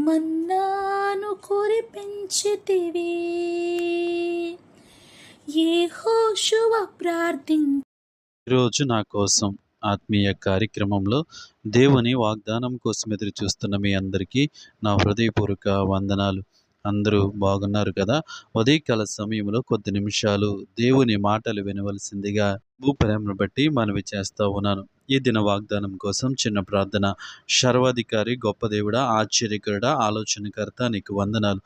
మన్నాను కురిపించితివి. యెహోషువ ఈరోజు నా కోసం ఆత్మీయ కార్యక్రమంలో దేవుని వాగ్దానం కోసం ఎదురు చూస్తున్న మీ అందరికీ నా హృదయపూర్వక వందనాలు. అందరూ బాగున్నారు కదా? ఉదయకాల సమయంలో కొద్ది నిమిషాలు దేవుని మాటలు వినవలసిందిగా భూప్రేమను బట్టి మనవి చేస్తూ ఉన్నాను. ఈ దిన వాగ్దానం కోసం చిన్న ప్రార్థన. సర్వాధికారి గొప్ప దేవుడా, ఆశ్చర్యకరుడా, ఆలోచనకర్త, నీకు వందనాలు.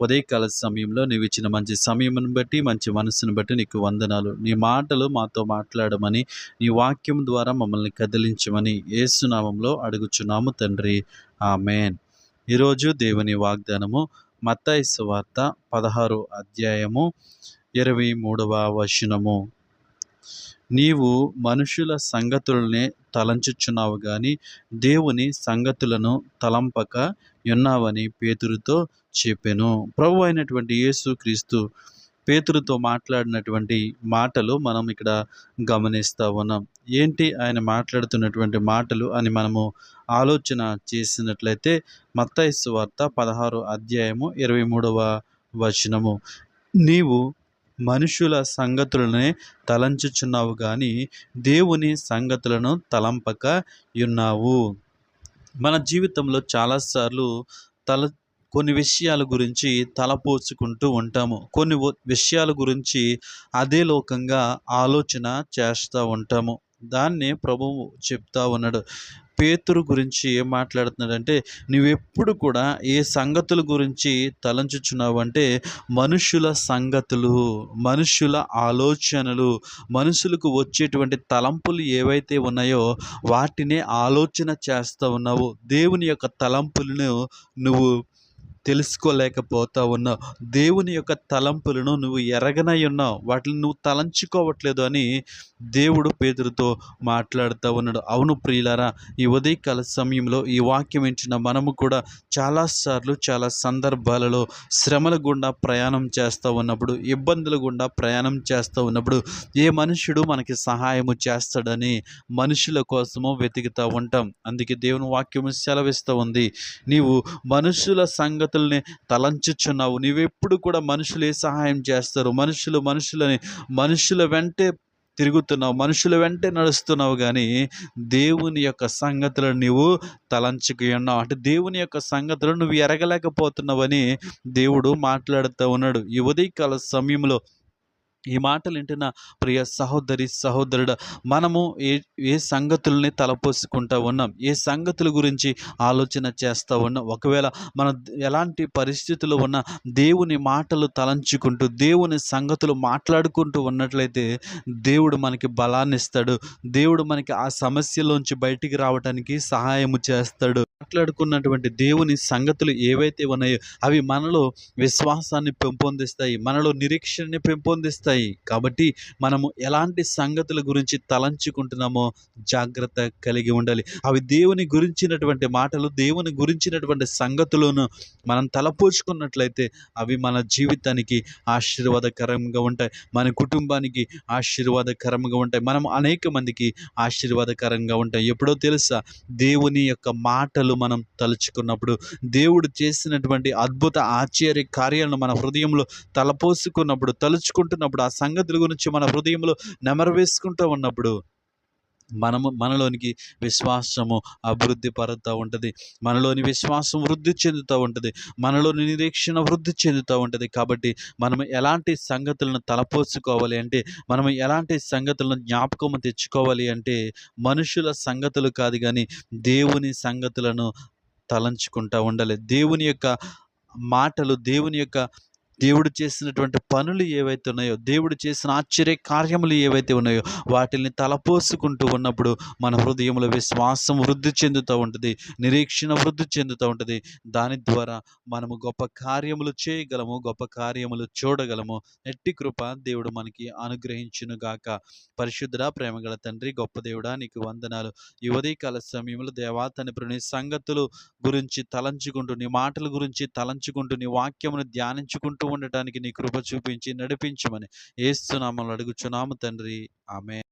ఉదయకాల సమయంలో నీవు ఇచ్చిన మంచి సమయమును బట్టి, మంచి మనసును బట్టి నీకు వందనాలు. నీ మాటలు మాతో మాట్లాడమని, నీ వాక్యం ద్వారా మమ్మల్ని కదిలించమని యేసునామంలో అడుగుచున్నాము తండ్రి, ఆమేన్. ఈరోజు దేవుని వాగ్దానము మత్తయి సువార్త 16 అధ్యాయము 23వ వచనము. నీవు మనుషుల సంగతులనే తలంచుచున్నావు గాని దేవుని సంగతులను తలంపక ఉన్నావని పేతురుతో చెప్పెను. ప్రభు అయినటువంటి యేసుక్రీస్తు పేతురుతో మాట్లాడినటువంటి మాటలు మనం ఇక్కడ గమనిస్తూ ఉన్నాం. ఏంటి ఆయన మాట్లాడుతున్నటువంటి మాటలు అని మనము ఆలోచన చేసినట్లయితే మత్తయి సువార్త 16 అధ్యాయము 23వ వచనము. నీవు మనుషుల సంగతులనే తలంచుచున్నావు కానీ దేవుని సంగతులను తలంపక ఉన్నావు. మన జీవితంలో చాలాసార్లు కొన్ని విషయాల గురించి తలపోసుకుంటూ ఉంటాము. కొన్ని విషయాల గురించి అదే లోకంగా ఆలోచన చేస్తూ ఉంటాము. దాన్నే ప్రభువు చెప్తా ఉన్నాడు. పేతురు గురించి ఏం మాట్లాడుతున్నాడంటే, నువ్వెప్పుడు కూడా ఏ సంగతుల గురించి తలంచుచున్నావు అంటే మనుషుల సంగతులు, మనుషుల ఆలోచనలు, మనుషులకు వచ్చేటువంటి తలంపులు ఏవైతే ఉన్నాయో వాటినే ఆలోచన చేస్తూ ఉన్నావు. దేవుని యొక్క తలంపులను నువ్వు తెలుసుకోలేకపోతా ఉన్నావు. దేవుని యొక్క తలంపులను నువ్వు ఎరగనై ఉన్నావు. వాటిని నువ్వు తలంచుకోవట్లేదు అని దేవుడు పేతురుతో మాట్లాడుతూ ఉన్నాడు. అవును ప్రియులారా, ఈ ఉదయకాల సమయంలో ఈ వాక్యం వింటున్న మనము కూడా చాలాసార్లు చాలా సందర్భాలలో శ్రమల గుండా ప్రయాణం చేస్తూ ఉన్నప్పుడు, ఇబ్బందుల గుండా ప్రయాణం చేస్తూ ఉన్నప్పుడు ఏ మనుషుడు మనకి సహాయము చేస్తాడని మనుషుల కోసము వెతుకుతూ ఉంటాం. అందుకే దేవుని వాక్యము సెలవిస్తూ ఉంది, నీవు మనుషుల సంగతుల్ని తలంచుచున్నావు. నీవెప్పుడు కూడా మనుషులు ఏ సహాయం చేస్తారు, మనుషుల వెంటే తిరుగుతున్నావు, మనుషుల వెంటే నడుస్తున్నావు కానీ దేవుని యొక్క సంగతులను నీవు తలంచుకు ఉన్నావు. అంటే దేవుని యొక్క సంగతులను నువ్వు ఎరగలేకపోతున్నావని దేవుడు మాట్లాడుతూ ఉన్నాడు. ఈ ఉదయకాల సమయంలో ఈ మాటలు వింటున్న ప్రియ సహోదరి సహోదరుడు, మనము ఏ సంగతుల్ని తలపోసుకుంటూ ఉన్నాం, ఏ సంగతుల గురించి ఆలోచన చేస్తూ ఉన్నాం. ఒకవేళ మనం ఎలాంటి పరిస్థితులు ఉన్నా దేవుని మాటలు తలంచుకుంటూ దేవుని సంగతులు మాట్లాడుకుంటూ ఉన్నట్లయితే దేవుడు మనకి బలాన్ని ఇస్తాడు. దేవుడు మనకి ఆ సమస్యలోంచి బయటికి రావడానికి సహాయము చేస్తాడు. మాట్లాడుకున్నటువంటి దేవుని సంగతులు ఏవైతే ఉన్నాయో అవి మనలో విశ్వాసాన్ని పెంపొందిస్తాయి, మనలో నిరీక్షణని పెంపొందిస్తాయి. కాబట్టి మనము ఎలాంటి సంగతుల గురించి తలంచుకుంటున్నామో జాగ్రత్త కలిగి ఉండాలి. అవి దేవుని గురించినటువంటి మాటలు, దేవుని గురించినటువంటి సంగతులను మనం తలపోచుకున్నట్లయితే అవి మన జీవితానికి ఆశీర్వాదకరంగా ఉంటాయి, మన కుటుంబానికి ఆశీర్వాదకరంగా ఉంటాయి, మనం అనేక మందికి ఆశీర్వాదకరంగా ఉంటాయి. ఎప్పుడో తెలుసా, దేవుని యొక్క మాటలు మనం తలుచుకున్నప్పుడు, దేవుడు చేసినటువంటి అద్భుత ఆశ్చర్య కార్యాలను మన హృదయంలో తలుచుకుంటున్నప్పుడు, ఆ సంగతుల గురించి మన హృదయంలో నెమరు వేసుకుంటూ ఉన్నప్పుడు మనలోనికి విశ్వాసము అభివృద్ధి పడుతూ ఉంటుంది, మనలోని విశ్వాసం వృద్ధి చెందుతూ ఉంటుంది, మనలోని నిరీక్షణ వృద్ధి చెందుతూ ఉంటుంది. కాబట్టి మనం ఎలాంటి సంగతులను తలపోసుకోవాలి అంటే, మనం ఎలాంటి సంగతులను జ్ఞాపకము తెచ్చుకోవాలి అంటే మనుషుల సంగతులు కాదు కానీ దేవుని సంగతులను తలంచుకుంటూ ఉండాలి. దేవుని యొక్క మాటలు, దేవుడు చేసినటువంటి పనులు ఏవైతే ఉన్నాయో, దేవుడు చేసిన ఆశ్చర్య కార్యములు ఏవైతే ఉన్నాయో వాటిని తలపోసుకుంటూ ఉన్నప్పుడు మన హృదయంలో విశ్వాసం వృద్ధి చెందుతూ ఉంటుంది, నిరీక్షణ వృద్ధి చెందుతూ ఉంటుంది. దాని ద్వారా మనము గొప్ప కార్యములు చేయగలము, గొప్ప కార్యములు చూడగలము. ఎట్టి కృప దేవుడు మనకి అనుగ్రహించునుగాక. పరిశుద్ధుడా, ప్రేమగల తండ్రి, గొప్ప దేవుడా, నీకు వందనాలు. ఈ ఉదయకాల సమయంలో దేవా తండ్రి, నీ సంగతులు గురించి తలంచుకుంటూ, నీ మాటల గురించి తలంచుకుంటూ, నీ వాక్యమును ధ్యానించుకుంటూ ఉండటానికి నీ కృప చూపించి నడిపించమని యేసు నామములో అడుగుచున్నాము తండ్రి, ఆమేన్.